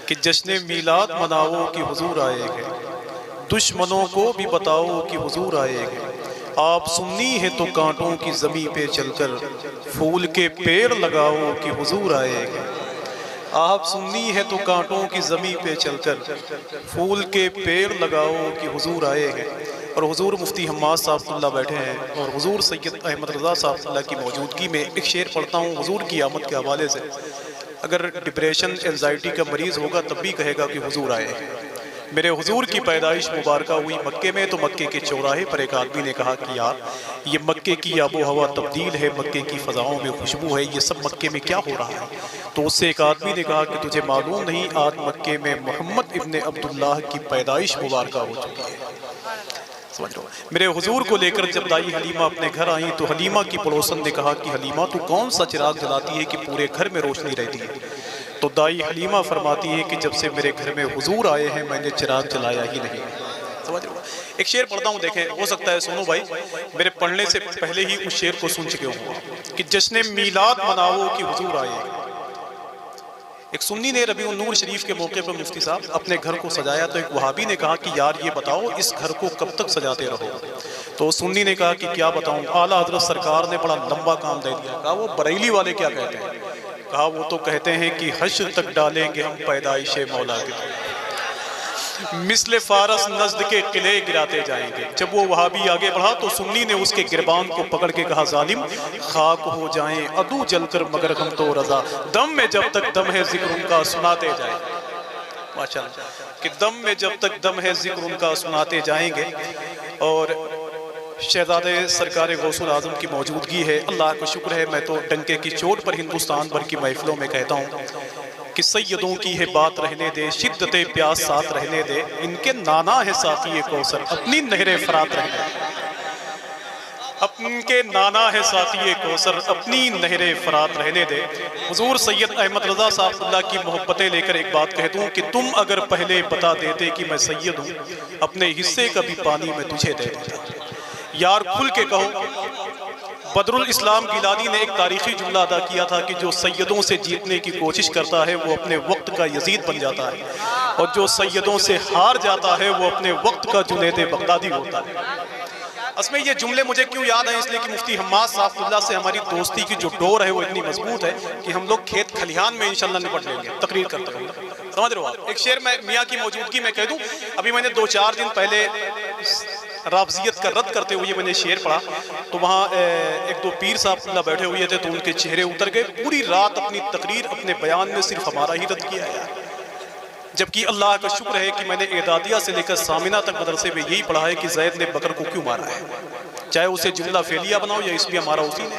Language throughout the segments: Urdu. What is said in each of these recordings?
کہ جشن میلاد مناؤ کہ حضور آئے گے، دشمنوں کو بھی بتاؤ کہ حضور آئے گے۔ آپ سنی ہے تو کانٹوں کی زمیں پہ چل کر پھول کے پیڑ لگاؤ کہ حضور آئے گے۔ آپ سنی ہے تو کانٹوں کی زمیں پہ چل کر پھول کے پیڑ لگاؤ کہ حضور آئے گے۔ اور حضور مفتی حماد صاحب اللہ بیٹھے ہیں اور حضور سید احمد رضا صاحب اللہ کی موجودگی میں ایک شعر پڑھتا ہوں حضور کی آمد کے حوالے سے۔ اگر ڈپریشن انزائٹی کا مریض ہوگا تب بھی کہے گا کہ حضور آئے ہیں۔ میرے حضور کی پیدائش مبارکہ ہوئی مکے میں، تو مکے کے چوراہے پر ایک آدمی نے کہا کہ یار یہ مکے کی آب و ہوا تبدیل ہے، مکے کی فضاؤں میں خوشبو ہے، یہ سب مکے میں کیا ہو رہا ہے؟ تو اس سے ایک آدمی نے کہا کہ تجھے معلوم نہیں آج مکے میں محمد ابن عبداللہ کی پیدائش مبارکہ ہو چکی ہے۔ سمجھ رہو میرے حضور کو لے کر جب دائی حلیمہ اپنے گھر آئیں تو حلیمہ کی پڑوسن نے کہا کہ حلیمہ تو کون سا چراغ جلاتی ہے کہ پورے گھر میں روشنی رہتی ہے؟ تو دائی حلیمہ فرماتی ہے کہ جب سے میرے گھر میں حضور آئے ہیں میں نے چراغ جلایا ہی نہیں۔ سمجھ رہے ہو؟ ایک شعر پڑھتا ہوں، دیکھیں ہو سکتا ہے سنو بھائی میرے پڑھنے سے پہلے ہی اس شعر کو سن چکے ہوں کہ جشن میلاد مناؤ کہ حضور آئے گے۔ ایک سنی نے ربیع النور شریف کے موقع پر مفتی صاحب اپنے گھر کو سجایا تو ایک وہابی نے کہا کہ یار یہ بتاؤ اس گھر کو کب تک سجاتے رہو؟ تو سنی نے کہا کہ کیا بتاؤں، اعلیٰ حضرت سرکار نے بڑا لمبا کام دے دیا۔ کہا وہ بریلی والے کیا کہتے ہیں؟ کہا وہ تو کہتے ہیں کہ حشر تک ڈالیں گے ہم پیدائش مولا کی، مثل فارس نزد کے قلعے گراتے جائیں گے۔ جب وہ وہابی آگے بڑھا تو سنی نے اس کے گربان کو پکڑ کے کہا ظالم خاک ہو جائیں عدو جل کر مگر ہم تو رضا، دم میں جب تک دم ہے ذکر ان کا سناتے جائیں گے۔ ماشاءاللہ کہ دم میں جب تک دم ہے ذکر ان کا سناتے جائیں گے۔ اور شہزادے سرکار غوث العظم کی موجودگی ہے، اللہ کا شکر ہے۔ میں تو ڈنکے کی چوٹ پر ہندوستان بھر کی محفلوں میں کہتا ہوں کہ سیدوں کی ہے بات رہنے دے، شدت پیاس ساتھ رہنے دے، ان کے نانا ہے ساقی کوثر اپنی نہر فرات رہنے دے۔ ان کے نانا ہے ساقی کوثر اپنی نہر فرات رہنے دے۔ حضور سید احمد رضا صاحب اللہ کی محبتیں لے کر ایک بات کہہ دوں کہ تم اگر پہلے بتا دیتے کہ میں سید ہوں، اپنے حصے کا بھی پانی میں تجھے دے دیتا۔ یار کھل کے کہو، بدر الاسلام گیلانی نے ایک تاریخی جملہ ادا کیا تھا کہ جو سیدوں سے جیتنے کی کوشش کرتا ہے وہ اپنے وقت کا یزید بن جاتا ہے، اور جو سیدوں سے ہار جاتا ہے وہ اپنے وقت کا جنید بغدادی ہوتا ہے۔ اس میں یہ جملے مجھے کیوں یاد ہیں؟ اس لیے کہ مفتی حماد صاحب اللہ سے ہماری دوستی کی جو ڈور ہے وہ اتنی مضبوط ہے کہ ہم لوگ کھیت کھلیان میں انشاءاللہ نپٹ لیں گے تقریر کرتے ہیں۔ سمجھ رہے ہو آپ؟ ایک شعر میں میاں کی موجودگی میں کہہ دوں، ابھی میں نے 2-4 دن پہلے رافضیت کا رد کرتے ہوئے میں نے شعر پڑھا تو وہاں 1-2 پیر صاحب اللہ بیٹھے ہوئے تھے تو ان کے چہرے اتر گئے۔ پوری رات اپنی تقریر اپنے بیان میں صرف ہمارا ہی رد کیا ہے، جبکہ اللہ کا شکر ہے کہ میں نے اعدادیہ سے لے کر سامنہ تک مدرسے میں یہی پڑھا ہے کہ زید نے بکر کو کیوں مارا ہے، چاہے اسے جملہ فعلیہ بناؤ یا اس میں ہمارا اسی نے۔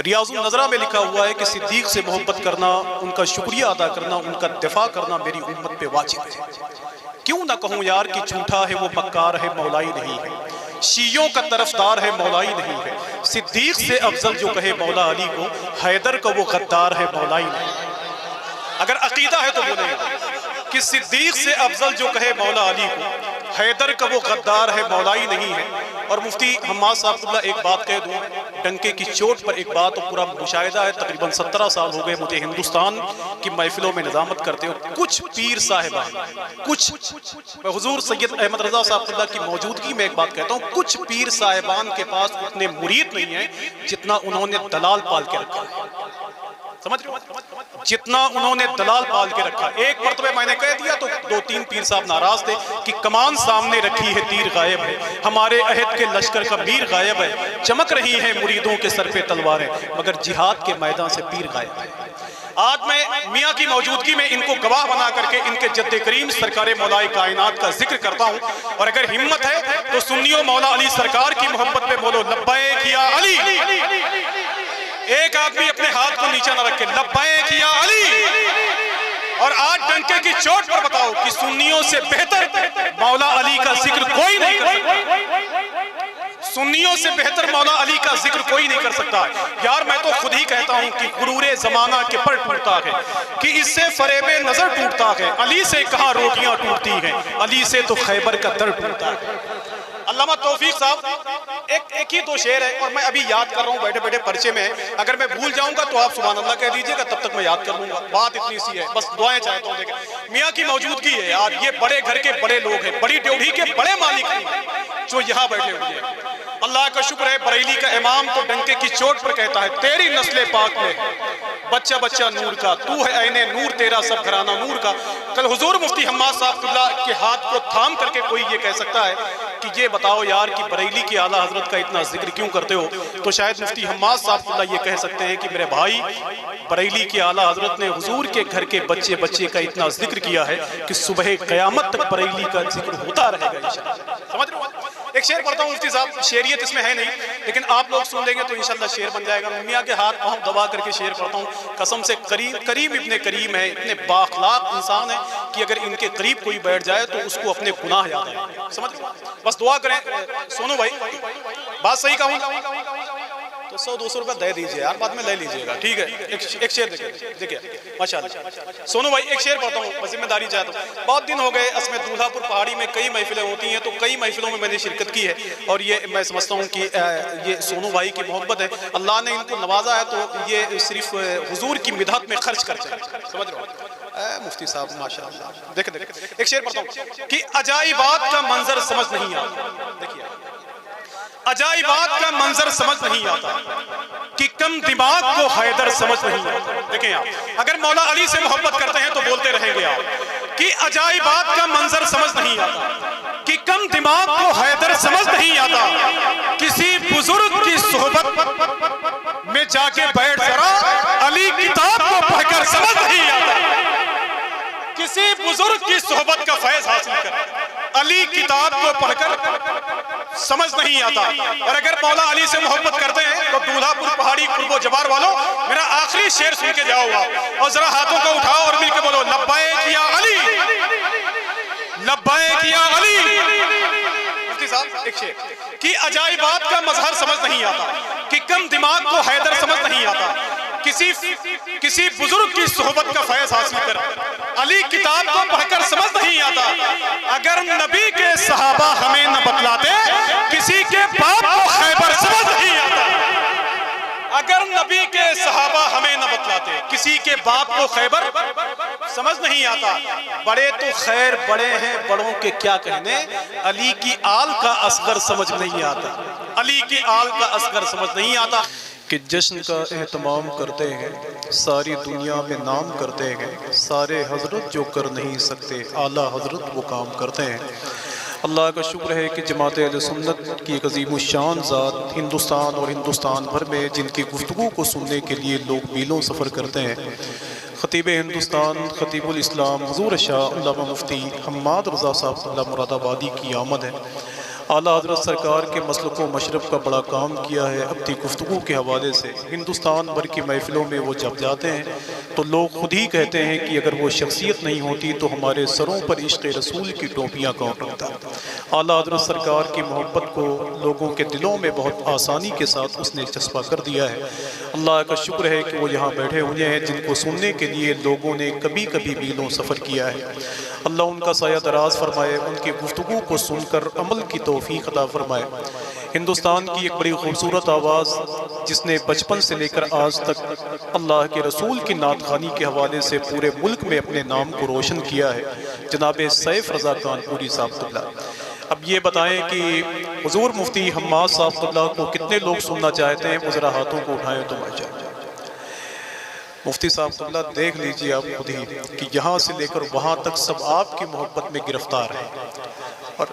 ریاض النظرہ میں لکھا ہوا ہے کہ صدیق سے محبت کرنا، ان کا شکریہ ادا کرنا، ان کا دفاع کرنا میری امت پہ واجب ہے۔ کیوں نہ کہوں یار کہ جھوٹا ہے وہ مکار ہے مولائی نہیں ہے، شیعوں کا طرفدار ہے مولائی نہیں ہے، صدیق سے افضل جو کہے مولا علی کو، حیدر کا وہ غدار ہے مولائی نہیں۔ اگر عقیدہ ہے تو بولیں کہ صدیق سے افضل جو کہے مولا علی کو، حیدر کا وہ غدار ہے مولائی نہیں ہے۔ اور مفتی حماد صاحب اللہ ایک بات کہہ دوں، ڈنکے کی چوٹ پر ایک بات اور پورا مشاہدہ ہے، تقریباً 17 سال ہو گئے مجھے ہندوستان کی محفلوں میں نظامت کرتے ہو، کچھ پیر صاحبان، کچھ میں حضور سید احمد رضا صاحب اللہ کی موجودگی میں ایک بات کہتا ہوں، کچھ پیر صاحبان کے پاس اتنے مرید نہیں ہیں جتنا انہوں نے دلال پال کے رکھا ہے۔ سمجھ رہے ہو؟ جتنا انہوں نے دلال پال کے رکھا۔ ایک مرتبہ میں نے کہہ دیا تو 2-3 پیر صاحب ناراض تھے کہ کمان سامنے رکھی ہے تیر غائب ہے، ہمارے عہد کے لشکر کا میر غائب ہے، چمک رہی ہیں مریدوں کے سر پہ تلواریں مگر جہاد کے میدان سے پیر غائب ہے۔ آج میں میاں کی موجودگی میں ان کو گواہ بنا کر کے ان کے جد کریم سرکار مولا کائنات کا ذکر کرتا ہوں، اور اگر ہمت ہے تو سنیوں مولا علی سرکار کی محبت پہ بولو لبیک یا علی۔ ایک آدمی اپنے ہاتھ کو نیچے نہ رکھے، لبیک یا علی۔ اور آج ڈنکے کی چوٹ پر بتاؤ کہ سنیوں سے بہتر مولا علی کا ذکر کوئی نہیں کر سکتا، سنیوں سے بہتر مولا علی کا ذکر کوئی نہیں کر سکتا۔ یار میں تو خود ہی کہتا ہوں کہ غرور زمانہ کے پر ٹوٹتا ہے، کہ اس سے فریب نظر ٹوٹتا ہے، علی سے کہاں روٹیاں ٹوٹتی ہیں، علی سے تو خیبر کا در ٹوٹتا ہے۔ علامہ توفیق صاحب ایک ہی دو شعر ہے اور میں ابھی یاد کر رہا ہوں بیٹھے بیٹھے پرچے میں ہے، اگر میں بھول جاؤں گا تو آپ سبحان اللہ کہہ دیجئے گا، تب تک میں یاد کر لوں گا، بات اتنی سی ہے، بس دعائیں چاہتا ہوں دیکھیں میاں کی موجودگی ہے یار، یہ بڑے گھر کے بڑے لوگ ہیں، بڑی ڈیوڑھی کے بڑے مالک ہیں جو یہاں بیٹھے ہوئے ہیں۔ اللہ کا شکر ہے بریلی کا امام تو ڈنکے کی چوٹ پر کہتا ہے تیری نسل پاک میں بچہ بچہ نور کا، تو ہے عین نور تیرا سب گھرانہ نور کا۔ کل حضور مفتی حماد صاحب اللہ کے ہاتھ کو تھام کر کے کوئی یہ کہہ سکتا ہے کہ یہ بتاؤ یار کہ بریلی کی اعلیٰ حضرت کا اتنا ذکر کیوں کرتے ہو، تو شاید مفتی حماد صاحب اللہ یہ کہہ سکتے ہیں کہ میرے بھائی بریلی کی اعلیٰ حضرت نے حضور کے گھر کے بچے بچے کا اتنا ذکر کیا ہے کہ صبح قیامت تک بریلی کا ذکر ہوتا رہے گا انشاءاللہ۔ سمجھ رہے ہو؟ ایک شعر پڑھتا ہوں مفتی صاحب، شعریت اس میں ہے نہیں لیکن آپ لوگ سن لیں گے تو انشاءاللہ شعر بن جائے گا۔ میاں کے ہاتھ پاؤں دبا کر کے شعر پڑھتا ہوں، قسم سے کریم ابن کریم ہے، اتنے بااخلاق انسان ہے کہ اگر ان کے قریب کوئی بیٹھ جائے تو اس کو اپنے گناہ یاد آئے۔ سمجھ رہے ہو؟ بس دعا کریں سونو بھائی، بات صحیح کہوں تو 100-200 روپے دے دیجئے یار، بعد میں لے لیجئے گا، ٹھیک ہے؟ ایک شعر دیکھیں ماشاءاللہ سونو بھائی، ایک شعر پڑھتا ہوں، ذمہ داری چاہتا ہوں۔ بہت دن ہو گئے اسمیں دولہا پور پہاڑی میں کئی محفلیں ہوتی ہیں تو کئی محفلوں میں میں نے شرکت کی ہے اور یہ میں سمجھتا ہوں کہ یہ سونو بھائی کی محبت ہے، اللہ نے ان کو نوازا ہے تو یہ صرف حضور کی مدحت میں خرچ کرتے ہیں۔ سمجھ رہے ہو؟ مفتی صاحب ماشاءاللہ دیکھیں ایک شعر پڑھتا ہوں کہ عجائبات کا منظر سمجھ نہیں آتا، دیکھیے عجائبات کا منظر سمجھ نہیں آتا کہ کم دماغ کو حیدر سمجھ نہیں آتا۔ دیکھیں آپ اگر مولا علی سے محبت کرتے ہیں تو بولتے رہیں گے آپ کہ عجائبات کا منظر سمجھ نہیں آتا کہ کم دماغ کو حیدر سمجھ نہیں آتا، کسی بزرگ کی صحبت میں جا کے بیٹھ ذرا علی کتاب کو پڑھ کر سمجھ نہیں آتا، کسی بزرگ کی صحبت کا فیض حاصل کر علی کتاب کو پڑھ کر سمجھ نہیں آتا۔ اور اگر مولا علی سے محبت کرتے ہیں تو دولہا پور پہاڑی قرب و جبار والوں میرا آخری شعر سن کے جاؤ آپ اور ذرا ہاتھوں کو اٹھاؤ اور مل کے بولو لبیک یا علی، لبیک یا علی۔ مفتی صاحب ایک شعر کہ عجائبات کا مظہر سمجھ نہیں آتا کہ کم دماغ کو حیدر سمجھ نہیں آتا، کسی بزرگ کی صحبت کا فیض حاصل کر علی کتاب کو پڑھ کر سمجھ نہیں آتا، اگر نبی کے صحابہ ہمیں نہ بتلاتے کسی کے باپ کو خیبر سمجھ نہیں آتا، اگر نبی کے صحابہ ہمیں نہ بتلاتے کسی کے باپ کو خیبر سمجھ نہیں آتا۔ بڑے تو خیر بڑے ہیں، بڑوں کے کیا کہنے، علی کی آل کا اصغر سمجھ نہیں آتا، علی کی آل کا اصغر سمجھ نہیں آتا۔ کہ جشن کا اہتمام کرتے ہیں، ساری دنیا میں نام کرتے ہیں، سارے حضرت جو کر نہیں سکتے اعلیٰ حضرت وہ کام کرتے ہیں۔ اللہ کا شکر ہے کہ جماعت اہل سنت کی ایک عظیم الشان ذات ہندوستان اور ہندوستان بھر میں جن کی گفتگو کو سننے کے لیے لوگ میلوں سفر کرتے ہیں، خطیب ہندوستان خطیب الاسلام حضور شاہ علامہ مفتی حماد رضا صاحب اللہ مراد آبادی کی آمد ہے۔ اعلیٰ حضرت سرکار کے مسلک و مشرب کا بڑا کام کیا ہے، اپنی گفتگو کے حوالے سے ہندوستان بھر کی محفلوں میں وہ جب جاتے ہیں تو لوگ خود ہی کہتے ہیں کہ اگر وہ شخصیت نہیں ہوتی تو ہمارے سروں پر عشق رسول کی ٹوپیاں کون رکھتا۔ اعلیٰ حضرت سرکار کی محبت کو لوگوں کے دلوں میں بہت آسانی کے ساتھ اس نے چسپاں کر دیا ہے۔ اللہ کا شکر ہے کہ وہ یہاں بیٹھے ہوئے ہیں جن کو سننے کے لیے لوگوں نے کبھی کبھی میلوں سفر کیا ہے۔ اللہ ان کا سایہ دراز فرمائے، ان کی گفتگو کو سن کر عمل کی توفیق عطا فرمائے۔ ہندوستان کی ایک بڑی خوبصورت آواز جس نے بچپن سے لے کر آج تک اللہ کے رسول کی نعت خوانی کے حوالے سے پورے ملک میں اپنے نام کو روشن کیا ہے، جناب سیف رضا کانپوری صاحب اللہ۔ اب یہ بتائیں کہ حضور مفتی حماد صاحب اللہ کو کتنے لوگ سننا چاہتے ہیں، وہ ذرا ہاتھوں کو اٹھائیں تو ماشاءاللہ۔ مفتی صاحب اللہ دیکھ لیجئے آپ خود ہی کہ یہاں سے لے کر وہاں تک سب آپ کی محبت میں گرفتار ہیں، اور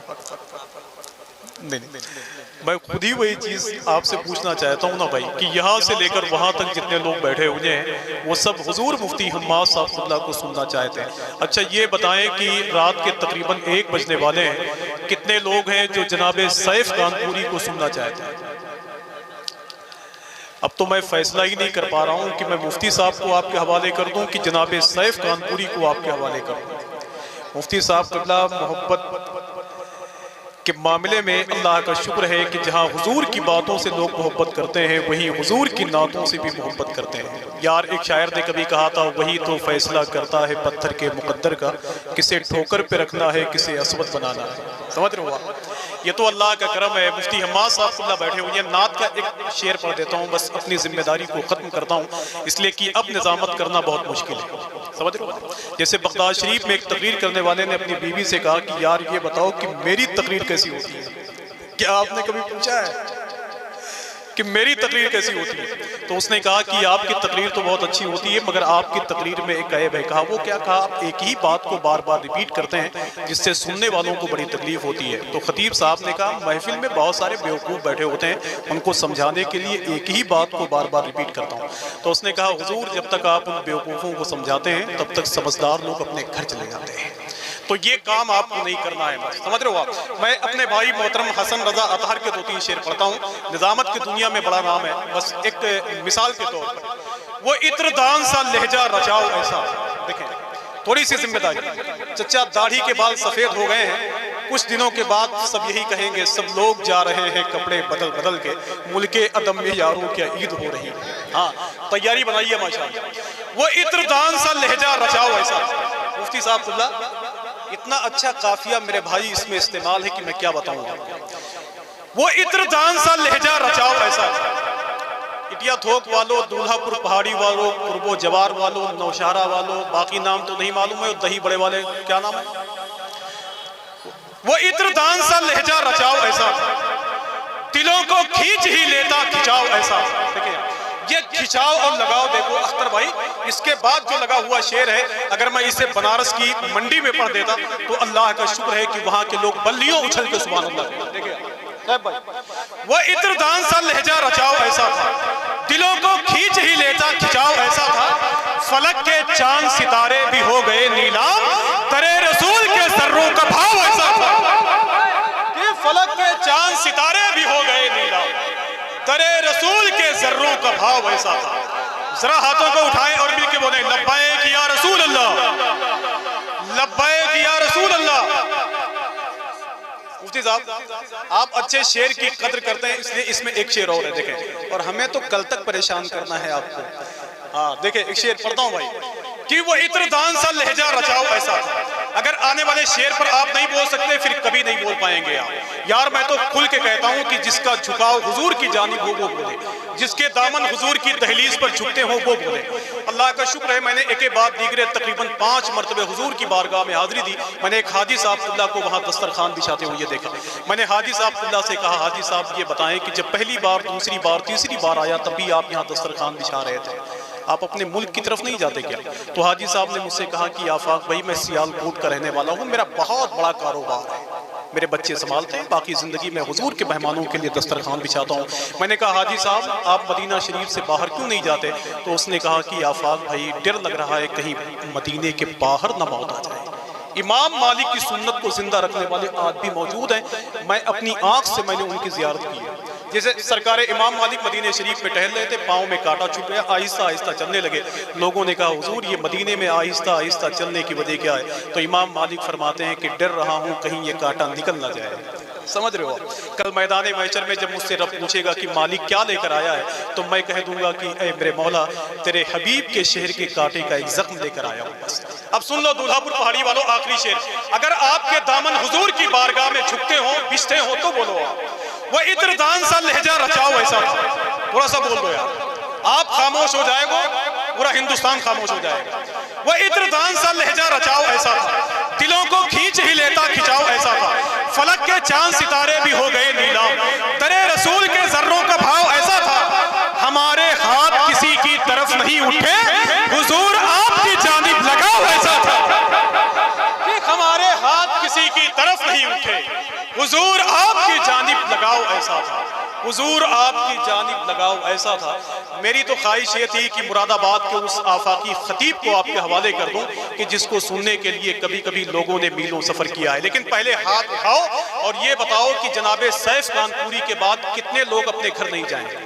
نہیں میں خود ہی وہی چیز آپ سے پوچھنا چاہتا ہوں نا بھائی کہ یہاں سے لے کر وہاں تک جتنے لوگ بیٹھے ہوئے ہیں وہ سب حضور مفتی حماد صاحب اللہ کو سننا چاہتے ہیں۔ اچھا یہ بتائیں کہ رات کے تقریباً 1 بجنے والے ہیں، کتنے لوگ ہیں جو جناب سیف کانپوری کو سننا چاہتے ہیں؟ اب تو میں فیصلہ ہی نہیں کر پا رہا ہوں کہ میں مفتی صاحب کو آپ کے حوالے کر دوں کہ جناب سیف کانپوری کو آپ کے حوالے کر دوں۔ مفتی صاحب قبلہ محبت کے معاملے میں اللہ کا شکر ہے کہ جہاں حضور کی باتوں سے لوگ محبت کرتے ہیں وہیں حضور کی نعتوں سے بھی محبت کرتے ہیں۔ یار ایک شاعر نے کبھی کہا تھا وہی تو فیصلہ کرتا ہے پتھر کے مقدر کا، کسے ٹھوکر پہ رکھنا ہے کسے اسود بنانا ہے۔ سمجھ رہے ہو آپ؟ یہ تو اللہ کا کرم ہے. مفتی حماد صاحب اللہ بیٹھے ہوئے ہیں. نعت کا ایک شعر پڑھ دیتا ہوں, بس اپنی ذمہ داری کو ختم کرتا ہوں, اس لیے کہ اب نظامت کرنا بہت مشکل ہے. سمجھ رہے ہو؟ جیسے بغداد شریف میں ایک تقریر کرنے والے نے اپنی بیوی سے کہا کہ یار یہ بتاؤ کہ میری تقریر کیسی ہوتی ہے. کیا آپ نے کبھی پوچھا ہے کہ میری تقریر کیسی ہوتی ہے؟ تو اس نے کہا کہ آپ کی تقریر تو بہت اچھی ہوتی ہے, مگر آپ کی تقریر میں ایک عیب ہے. کہا وہ کیا؟ کہا آپ ایک ہی بات کو بار بار ریپیٹ کرتے ہیں جس سے سننے والوں کو بڑی تکلیف ہوتی ہے. تو خطیب صاحب نے کہا محفل میں بہت سارے بیوقوف بیٹھے ہوتے ہیں, ان کو سمجھانے کے لیے ایک ہی بات کو بار بار ریپیٹ کرتا ہوں. تو اس نے کہا حضور جب تک آپ ان بیوقوفوں کو سمجھاتے ہیں تب تک سمجھدار لوگ اپنے گھر چلے جاتے ہیں. تو یہ کام آپ کو نہیں کرنا ہے. سمجھ رہے ہو آپ؟ میں اپنے بھائی محترم حسن رضا اطہر کے 2-3 شعر پڑھتا ہوں. نظامت کی دنیا میں بڑا نام ہے. بس ایک مثال کے طور پر, وہ عطر دان سا لہجہ رچاؤ ایسا. دیکھیں تھوڑی سی ذمہ داری. چچا داڑھی کے بال سفید ہو گئے ہیں, کچھ دنوں کے بعد سب یہی کہیں گے سب لوگ جا رہے ہیں کپڑے بدل بدل کے, ملک عدم میں یاروں کیا عید ہو رہی ہے. ہاں تیاری بنائیے ماشاءاللہ. وہ عطر دان سا لہجہ رچاؤ ایسا. مفتی صاحب اللہ اتنا اچھا قافیہ میرے بھائی اس میں استعمال ہے کہ میں کیا بتاؤں گا. وہ عطر دان سا لہجہ رچاؤ ایسا. اٹیا تھوک والو, دولہا پور پہاڑی والو, قرب و جوار والو, نوشہرہ والو, باقی نام تو نہیں معلوم ہے, دہی بڑے والے کیا نام ہے. وہ عطر دان سا لہجہ رچاؤ ایسا, دلوں کو کھینچ ہی لیتا کھچاؤ ایسا. دیکھیں یہ کھچاؤ اور لگاؤ. دیکھو اختر بھائی اس کے بعد جو لگا ہوا شعر ہے, اگر میں اسے بنارس کی منڈی میں پڑھ دیتا تو اللہ کا شکر ہے کہ وہاں کے لوگ بلیوں اچھل کے سبحان اللہ. دیکھیں وہ عطر دان سا لہجہ رچاؤ ایسا تھا, دلوں کو کھینچ ہی لیتا کھچاؤ ایسا تھا. فلک کے چاند ستارے بھی ہو گئے نیلام, درے رسول کے ذروں کا بھاؤ ایسا تھا. کہ فلک کے چاند ستارے بھی ہو گئے نیلام, درے رسول کے ذروں کا بھاؤ ایسا تھا. ذرا ہاتھوں کو اٹھائیں اور مل کے بولیں لبیک یا رسول اللہ, لبیک یا رسول اللہ. مفتی صاحب آپ اچھے شعر کی قدر کرتے ہیں, اس لیے اس میں ایک شعر اور ہے. دیکھیں اور ہمیں تو کل تک پریشان کرنا ہے آپ کو. ہاں دیکھیں ایک شعر پڑھتا ہوں بھائی, کہ وہ عطر دان سا لہجہ رچاؤ ایسا تھا. اگر آنے والے شعر پر آپ نہیں بول سکتے پھر کبھی نہیں بول پائیں گے آپ. یار میں تو کھل کے کہتا ہوں کہ جس کا جھکاؤ حضور کی جانب ہو وہ بولے, جس کے دامن حضور کی دہلیز پر جھکتے ہوں وہ بولے. اللہ کا شکر ہے میں نے ایک بعد دیگرے تقریباً 5 مرتبہ حضور کی بارگاہ میں حاضری دی. میں نے ایک حاجی صاحب اللہ کو وہاں دسترخوان بچھاتے ہوئے دیکھا. میں نے حاجی صاحب اللہ سے کہا حاجی صاحب یہ بتائیں کہ جب پہلی بار, دوسری بار, تیسری بار آیا تب بھی آپ یہاں دسترخوان بچھا رہے تھے, آپ اپنے ملک کی طرف نہیں جاتے کیا؟ تو حاجی صاحب نے مجھ سے کہا کہ آفاق بھائی میں سیالکوٹ کا رہنے والا ہوں, میرا بہت بڑا کاروبار ہے, میرے بچے سنبھالتے ہیں, باقی زندگی میں حضور کے مہمانوں کے لیے دسترخوان بچھاتا ہوں. میں نے کہا حاجی صاحب آپ مدینہ شریف سے باہر کیوں نہیں جاتے؟ تو اس نے کہا کہ آفاق بھائی ڈر لگ رہا ہے کہیں مدینے کے باہر نہ موت آ جائے. امام مالک کی سنت کو زندہ رکھنے والے آج بھی موجود ہیں, میں اپنی آنکھ سے میں نے ان کی زیارت کی ہے. جیسے سرکار امام مالک مدینہ شریف میں ٹہل رہے تھے, پاؤں میں کانٹا چھپ گیا, آہستہ آہستہ چلنے لگے. لوگوں نے کہا حضور یہ مدینے میں آہستہ آہستہ چلنے کی وجہ کیا ہے؟ تو امام مالک فرماتے ہیں کہ ڈر رہا ہوں کہیں یہ کانٹا نکل نہ جائے. سمجھ رہے ہو آپ؟ کل میدان محشر میں جب مجھ سے رب پوچھے گا کہ مالک کیا لے کر آیا ہے, تو میں کہہ دوں گا کہ اے میرے مولا تیرے حبیب کے شہر کے کانٹے کا ایک زخم لے کر آیا ہوں بس. اب سن لو دولہا پور پہاڑی والوں آخری شعر, اگر آپ کے دامن حضور کی بارگاہ میں جھکتے ہوں بچھتے ہوں تو بولو آپ. وہ عطر دان سا لہجہ رچاؤ ایسا تھا. تھوڑا سا بول دو یار, آپ خاموش ہو جائے گا پورا ہندوستان خاموش ہو جائے گا. وہ عطر دان سا لہجہ رچاؤ ایسا تھا, دلوں کو کھینچ ہی لیتا کھچاؤ ایسا تھا. فلک کے چاند ستارے بھی ہو گئے نیلام, درے رسول کے ذروں کا بھاؤ ایسا تھا. ہمارے ہاتھ کسی کی طرف نہیں اٹھے, حضور آپ کی جانب لگاؤ ایسا تھا. ہمارے ہاتھ کسی کی طرف نہیں اٹھے, حضور آپ کی جانب لگاؤ ایسا تھا. حضور آپ کی جانب لگاؤ ایسا تھا. میری تو خواہش یہ تھی کہ مراد آباد کے اس آفاقی خطیب کو آپ کے حوالے کر دوں کہ جس کو سننے کے لیے کبھی کبھی لوگوں نے میلوں سفر کیا ہے. لیکن پہلے ہاتھ اٹھاؤ اور یہ بتاؤ کہ جناب سیف کانپوری کے بعد کتنے لوگ اپنے گھر نہیں جائیں گے؟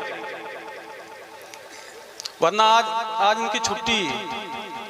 ورنہ آج ان کی چھٹی,